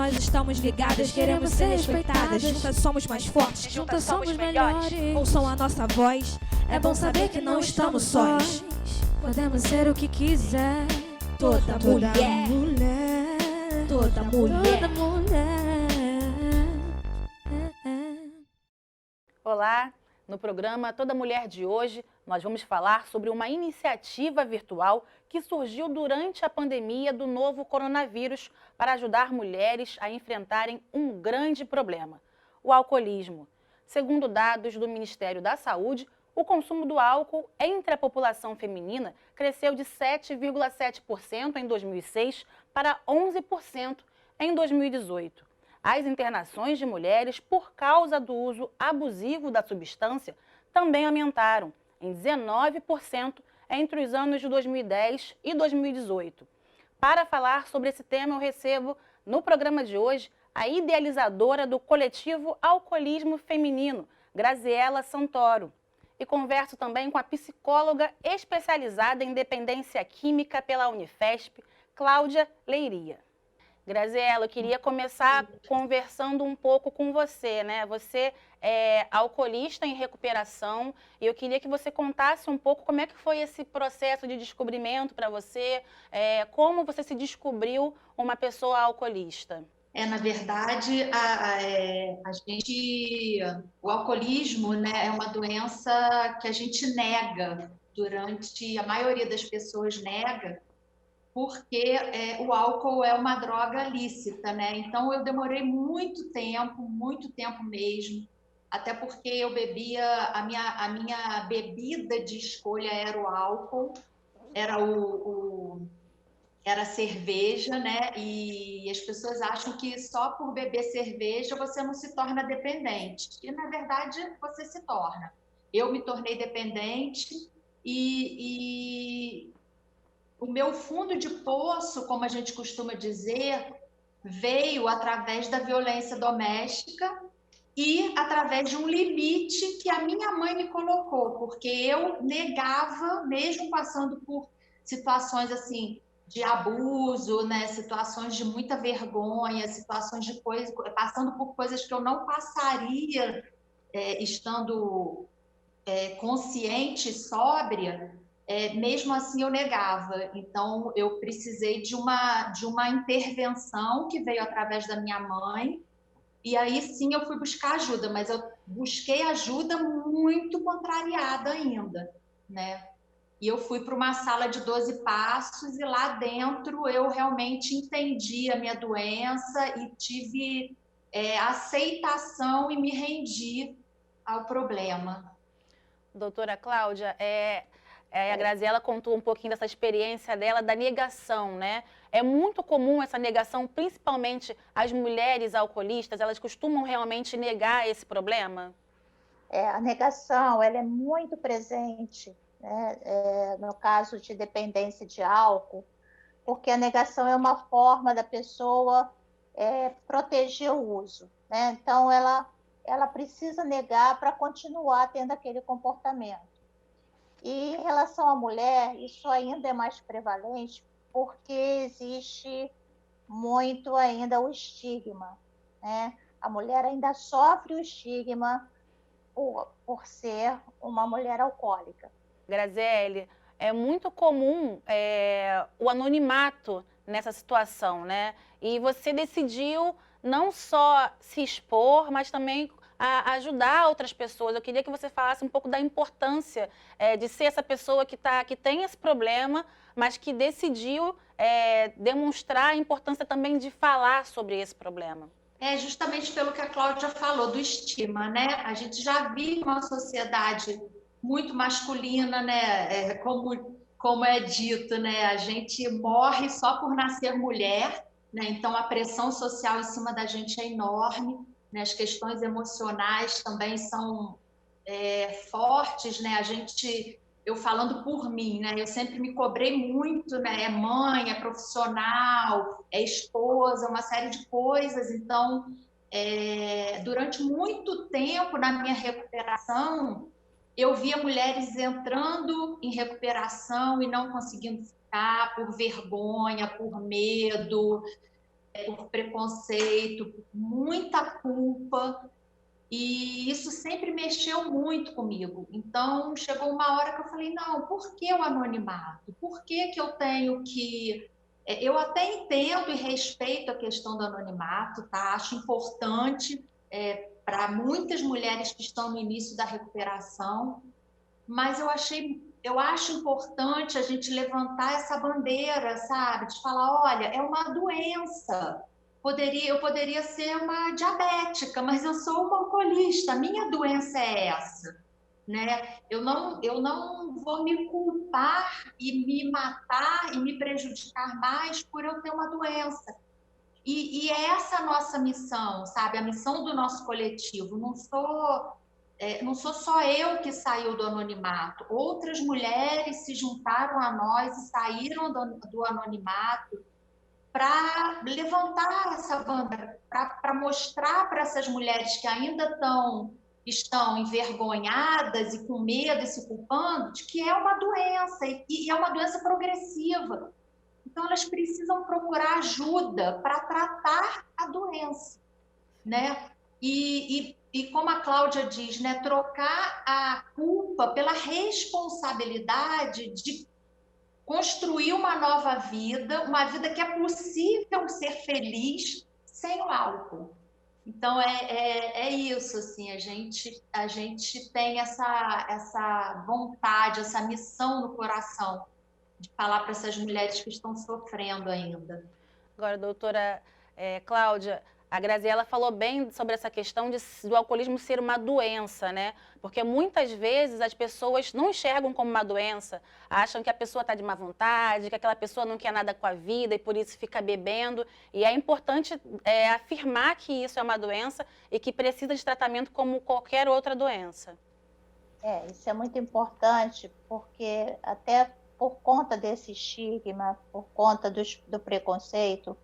nós estamos ligadas, queremos ser respeitadas. Juntas somos mais fortes, juntas somos melhores. Ouçam a nossa voz, é bom saber que não estamos sós. Podemos ser o que quiser. Toda mulher, toda mulher, toda mulher. Olá, no programa Toda Mulher de hoje, nós vamos falar sobre uma iniciativa virtual que surgiu durante a pandemia do novo coronavírus para ajudar mulheres a enfrentarem um grande problema, o alcoolismo. Segundo dados do Ministério da Saúde, o consumo do álcool entre a população feminina cresceu de 7,7% em 2006 para 11% em 2018. As internações de mulheres por causa do uso abusivo da substância também aumentaram em 19% entre os anos de 2010 e 2018. Para falar sobre esse tema, eu recebo no programa de hoje a idealizadora do coletivo Alcoolismo Feminino, Graziela Santoro. E converso também com a psicóloga especializada em dependência química pela Unifesp, Cláudia Leiria. Graziela, eu queria começar conversando um pouco com você, né? Você é alcoolista em recuperação e eu queria que você contasse um pouco como é que foi esse processo de descobrimento para você, como você se descobriu uma pessoa alcoolista. Na verdade, o alcoolismo, né, é uma doença que a gente nega, a maioria das pessoas nega, porque o álcool é uma droga lícita, né? Então eu demorei muito tempo mesmo, até porque eu bebia, a minha bebida de escolha era o álcool, era cerveja, né? E as pessoas acham que só por beber cerveja você não se torna dependente. E, na verdade, você se torna. Eu me tornei dependente e o meu fundo de poço, como a gente costuma dizer, veio através da violência doméstica e através de um limite que a minha mãe me colocou, porque eu negava, mesmo passando por situações assim de abuso, né, situações de muita vergonha, situações de passando por coisas que eu não passaria estando consciente, sóbria, mesmo assim eu negava. Então eu precisei de uma intervenção que veio através da minha mãe, e aí sim eu fui buscar ajuda, mas eu busquei ajuda muito contrariada ainda, né? E eu fui para uma sala de 12 passos e lá dentro eu realmente entendi a minha doença e tive aceitação e me rendi ao problema. Doutora Cláudia, a Graziela contou um pouquinho dessa experiência dela, da negação, né? É muito comum essa negação, principalmente as mulheres alcoolistas, elas costumam realmente negar esse problema? A negação, ela é muito presente, né? No caso de dependência de álcool, porque a negação é uma forma da pessoa proteger o uso, né? Então, ela precisa negar para continuar tendo aquele comportamento. E em relação à mulher, isso ainda é mais prevalente, porque existe muito ainda o estigma, né? A mulher ainda sofre o estigma por ser uma mulher alcoólica. Graziele, é muito comum o anonimato nessa situação, né? E você decidiu não só se expor, mas também ajudar outras pessoas. Eu queria que você falasse um pouco da importância de ser essa pessoa que tem esse problema, mas que decidiu demonstrar a importância também de falar sobre esse problema. Justamente pelo que a Cláudia falou, do estigma, né? A gente já vive uma sociedade muito masculina, né? Como é dito, né? A gente morre só por nascer mulher, né? Então a pressão social em cima da gente é enorme, né? As questões emocionais também são fortes, né? Eu falando por mim, né? Eu sempre me cobrei muito, né? É mãe, é profissional, é esposa, uma série de coisas. Então, durante muito tempo na minha recuperação, eu via mulheres entrando em recuperação e não conseguindo ficar por vergonha, por medo. por preconceito, por muita culpa, e isso sempre mexeu muito comigo. Então, chegou uma hora que eu falei, não, por que o anonimato? Por que que eu tenho que... Eu até entendo e respeito a questão do anonimato, tá? Acho importante para muitas mulheres que estão no início da recuperação, mas eu acho importante a gente levantar essa bandeira, sabe? De falar, olha, é uma doença. Eu poderia ser uma diabética, mas eu sou uma alcoolista. Minha doença é essa, né? Eu não vou me culpar e me matar e me prejudicar mais por eu ter uma doença. E é essa a nossa missão, sabe? A missão do nosso coletivo. Não sou só eu que saiu do anonimato, outras mulheres se juntaram a nós e saíram do anonimato para levantar essa bandeira, para mostrar para essas mulheres que ainda estão envergonhadas e com medo e se culpando, de que é uma doença, e é uma doença progressiva. Então, elas precisam procurar ajuda para tratar a doença, né? E como a Cláudia diz, né, trocar a culpa pela responsabilidade de construir uma nova vida, uma vida que é possível ser feliz sem o álcool. Então, é isso, assim, a gente tem essa vontade, essa missão no coração de falar para essas mulheres que estão sofrendo ainda. Agora, doutora Cláudia, a Graziela falou bem sobre essa questão do alcoolismo ser uma doença, né? Porque muitas vezes as pessoas não enxergam como uma doença, acham que a pessoa está de má vontade, que aquela pessoa não quer nada com a vida e por isso fica bebendo. E é importante afirmar que isso é uma doença e que precisa de tratamento como qualquer outra doença. Isso é muito importante, porque até por conta desse estigma, por conta do preconceito,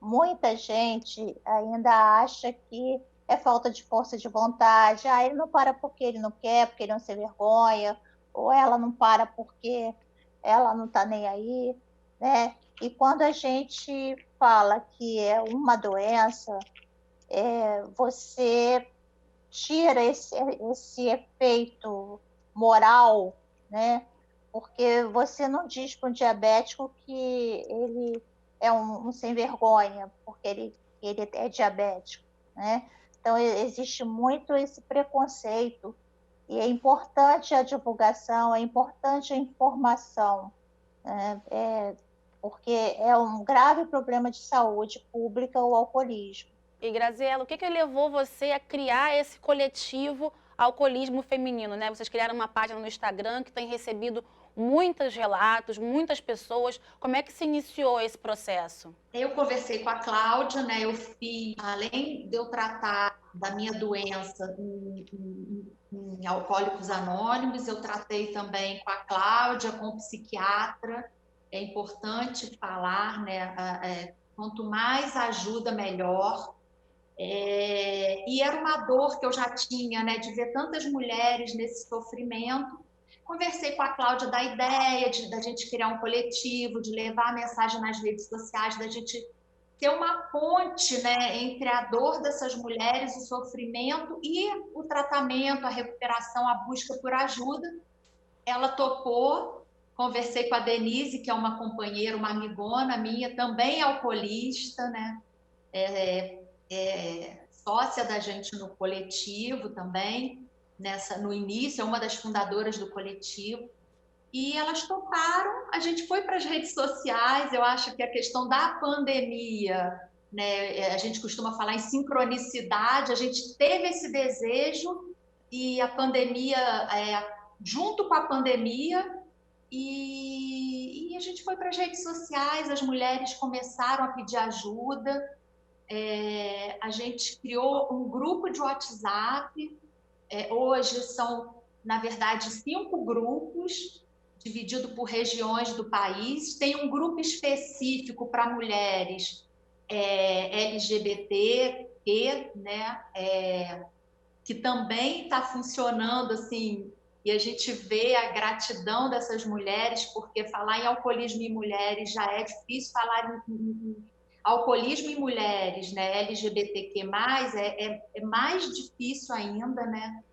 muita gente ainda acha que é falta de força de vontade. Ele não para porque ele não quer, porque ele não se vergonha, ou ela não para porque ela não está nem aí, né? E quando a gente fala que é uma doença, você tira esse efeito moral, né? Porque você não diz para um diabético que ele é um sem vergonha, porque ele é diabético, né? Então, existe muito esse preconceito, e é importante a divulgação, é importante a informação, né? Porque é um grave problema de saúde pública o alcoolismo. E, Graziela, o que levou você a criar esse coletivo Alcoolismo Feminino, né? Vocês criaram uma página no Instagram que tem recebido muitos relatos, muitas pessoas. Como é que se iniciou esse processo? Eu conversei com a Cláudia, né? Eu fiz, além de eu tratar da minha doença em Alcoólicos Anônimos, eu tratei também com a Cláudia, com o psiquiatra. É importante falar, né? Quanto mais ajuda, melhor. E era uma dor que eu já tinha, né? De ver tantas mulheres nesse sofrimento. Conversei com a Cláudia da ideia da gente criar um coletivo, de levar a mensagem nas redes sociais, da gente ter uma ponte, né, entre a dor dessas mulheres, o sofrimento e o tratamento, a recuperação, a busca por ajuda. Ela topou. Conversei com a Denise, que é uma companheira, uma amigona minha, também alcoolista, né? Sócia da gente no coletivo também. No início, é uma das fundadoras do coletivo, e elas toparam. A gente foi para as redes sociais. Eu acho que a questão da pandemia, né, a gente costuma falar em sincronicidade, a gente teve esse desejo, e a pandemia, junto com a pandemia, e a gente foi para as redes sociais, as mulheres começaram a pedir ajuda, a gente criou um grupo de WhatsApp. Hoje são, na verdade, 5 grupos, divididos por regiões do país. Tem um grupo específico para mulheres LGBT, né? Que também está funcionando, assim, e a gente vê a gratidão dessas mulheres, porque falar em alcoolismo em mulheres já é difícil, falar em alcoolismo em mulheres, né, LGBTQ+, é mais difícil ainda, né?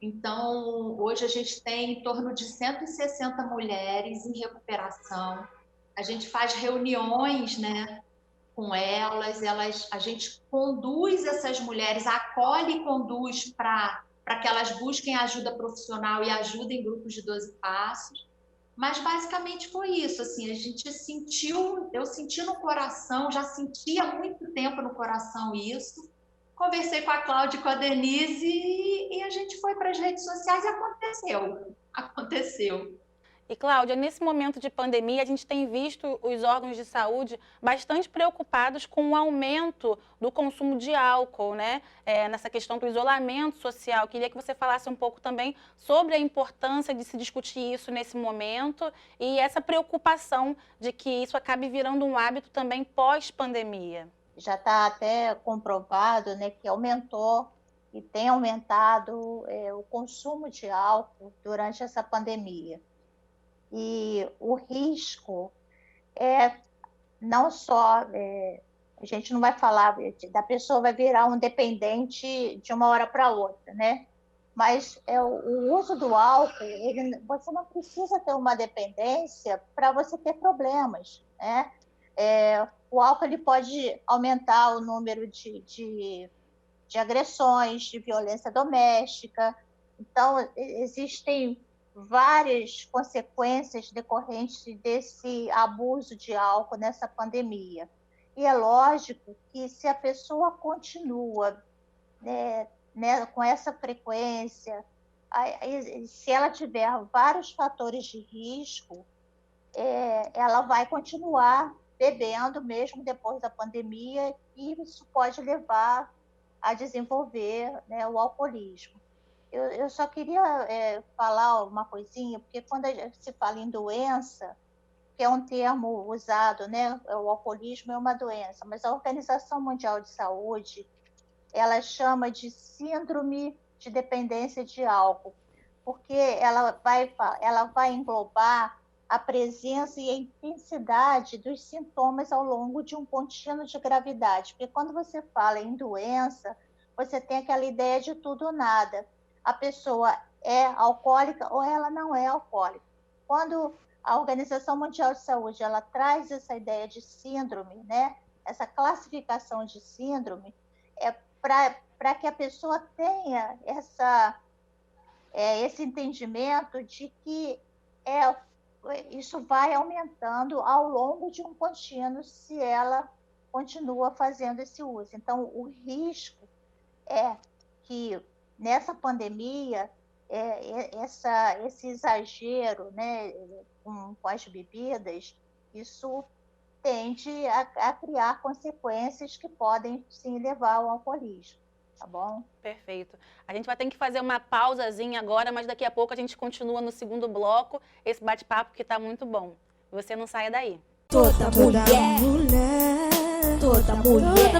Então, hoje a gente tem em torno de 160 mulheres em recuperação. A gente faz reuniões, né, com elas, a gente conduz essas mulheres, acolhe e conduz para que elas busquem ajuda profissional e ajudem grupos de 12 passos. Mas basicamente foi isso, assim, a gente sentiu, eu senti no coração, já sentia há muito tempo no coração isso. Conversei com a Cláudia e com a Denise e a gente foi para as redes sociais e aconteceu. E, Cláudia, nesse momento de pandemia, a gente tem visto os órgãos de saúde bastante preocupados com o aumento do consumo de álcool, né? Nessa questão do isolamento social. Queria que você falasse um pouco também sobre a importância de se discutir isso nesse momento e essa preocupação de que isso acabe virando um hábito também pós-pandemia. Já está até comprovado, né, que aumentou e tem aumentado o consumo de álcool durante essa pandemia. E o risco é não só, a gente não vai falar da pessoa vai virar um dependente de uma hora para outra, né? Mas o uso do álcool, você não precisa ter uma dependência para você ter problemas, né? O álcool ele pode aumentar o número de agressões, de violência doméstica. Então, existem várias consequências decorrentes desse abuso de álcool nessa pandemia. E é lógico que se a pessoa continua com essa frequência, se ela tiver vários fatores de risco, ela vai continuar bebendo mesmo depois da pandemia, e isso pode levar a desenvolver, né, o alcoolismo. Eu só queria falar uma coisinha, porque quando se fala em doença, que é um termo usado, né, o alcoolismo é uma doença, mas a Organização Mundial de Saúde, ela chama de síndrome de dependência de álcool, porque ela vai englobar a presença e a intensidade dos sintomas ao longo de um contínuo de gravidade. Porque quando você fala em doença, você tem aquela ideia de tudo ou nada. A pessoa é alcoólica ou ela não é alcoólica. Quando a Organização Mundial de Saúde ela traz essa ideia de síndrome, né? Essa classificação de síndrome, para que a pessoa tenha esse entendimento de que isso vai aumentando ao longo de um contínuo se ela continua fazendo esse uso. Então, o risco é que nessa pandemia, esse exagero, né, com as bebidas, isso tende a criar consequências que podem, sim, levar ao alcoolismo. Tá bom? Perfeito. A gente vai ter que fazer uma pausazinha agora, mas daqui a pouco a gente continua no segundo bloco, esse bate-papo que está muito bom. Você não saia daí. Toda mulher, toda mulher